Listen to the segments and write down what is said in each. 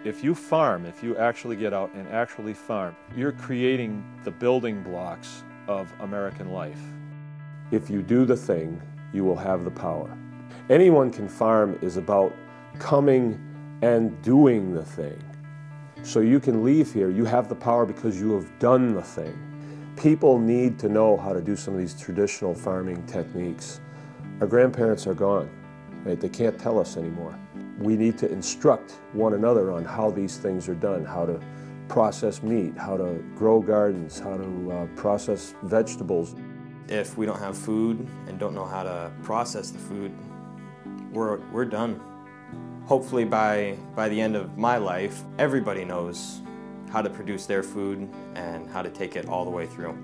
If you farm, if you actually get out and actually farm, you're creating the building blocks of American life. If you do the thing, you will have the power. Anyone can farm is about coming and doing the thing. So you can leave here, you have the power because you have done the thing. People need to know how to do some of these traditional farming techniques. Our grandparents are gone, right? They can't tell us anymore. We need to instruct one another on how these things are done, how to process meat, how to grow gardens, how to process vegetables. If we don't have food and don't know how to process the food, we're done. Hopefully by the end of my life, everybody knows how to produce their food and how to take it all the way through.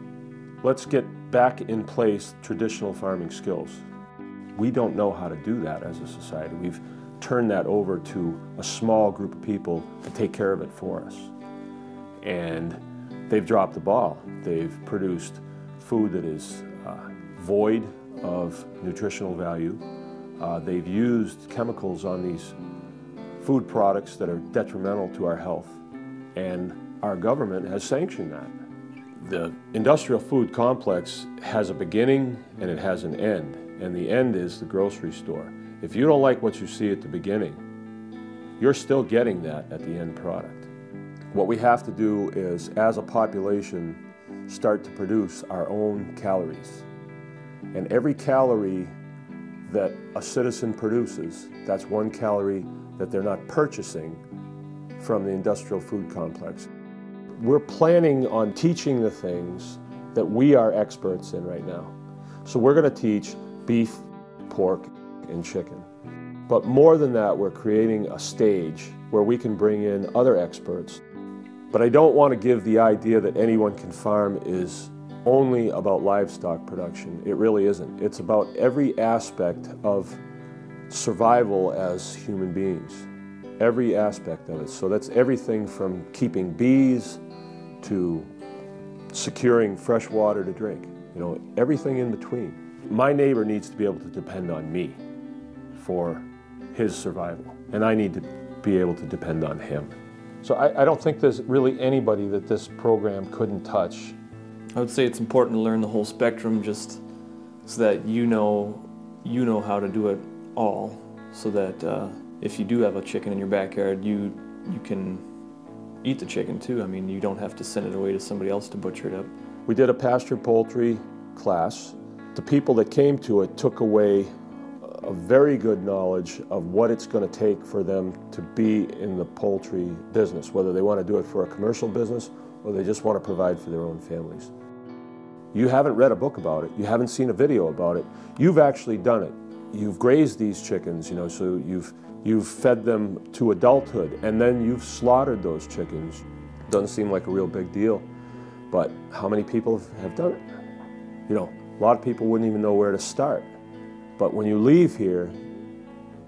Let's get back in place traditional farming skills. We don't know how to do that as a society. We've turned that over to a small group of people to take care of it for us. And they've dropped the ball. They've produced food that is void of nutritional value. They've used chemicals on these food products that are detrimental to our health. And our government has sanctioned that. The industrial food complex has a beginning and it has an end. And the end is the grocery store. If you don't like what you see at the beginning, you're still getting that at the end product. What we have to do is, as a population, start to produce our own calories. And every calorie that a citizen produces, that's 1 calorie that they're not purchasing from the industrial food complex. We're planning on teaching the things that we are experts in right now. So we're going to teach beef, pork, and chicken. But more than that, we're creating a stage where we can bring in other experts. But I don't want to give the idea that anyone can farm is only about livestock production. It really isn't. It's about every aspect of survival as human beings. Every aspect of it. So that's everything from keeping bees to securing fresh water to drink. You know, everything in between. My neighbor needs to be able to depend on me for his survival, and I need to be able to depend on him. So I don't think there's really anybody that this program couldn't touch. I would say it's important to learn the whole spectrum, just so that you know how to do it all, so that if you do have a chicken in your backyard, you can eat the chicken too. I mean, you don't have to send it away to somebody else to butcher it up. We did a pasture poultry class. The people that came to it took away a very good knowledge of what it's going to take for them to be in the poultry business, whether they want to do it for a commercial business or they just want to provide for their own families. You haven't read a book about it, you haven't seen a video about it, you've actually done it. You've grazed these chickens, you know, so you've fed them to adulthood, and then you've slaughtered those chickens. Doesn't seem like a real big deal, but how many people have done it? You know, a lot of people wouldn't even know where to start. But when you leave here,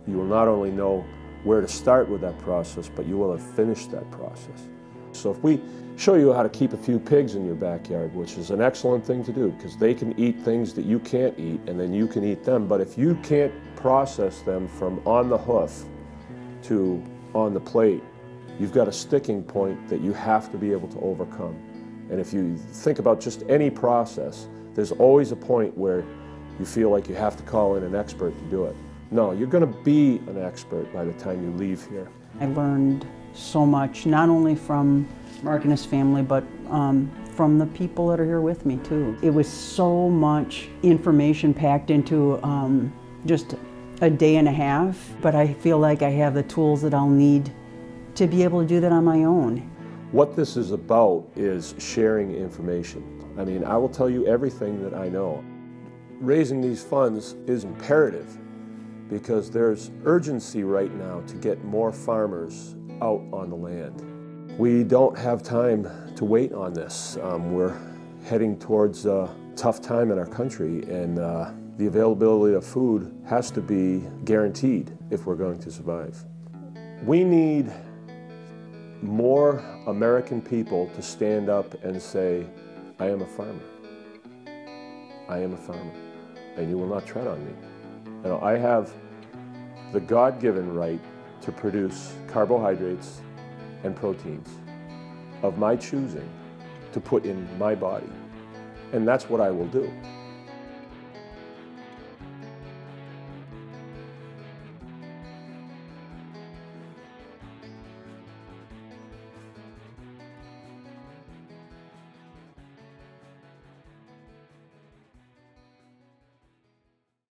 you will not only know where to start with that process, but you will have finished that process. So if we show you how to keep a few pigs in your backyard, which is an excellent thing to do, because they can eat things that you can't eat, and then you can eat them. But if you can't process them from on the hoof to on the plate, you've got a sticking point that you have to be able to overcome. And if you think about just any process, there's always a point where you feel like you have to call in an expert to do it. No, you're going to be an expert by the time you leave here. I learned so much, not only from Mark and his family, but from the people that are here with me too. It was so much information packed into just a day and a half, but I feel like I have the tools that I'll need to be able to do that on my own. What this is about is sharing information. I mean, I will tell you everything that I know. Raising these funds is imperative because there's urgency right now to get more farmers out on the land. We don't have time to wait on this. We're heading towards a tough time in our country, and the availability of food has to be guaranteed if we're going to survive. We need more American people to stand up and say, I am a farmer. I am a farmer, and you will not tread on me. You know, I have the God-given right to produce carbohydrates and proteins of my choosing to put in my body. And that's what I will do.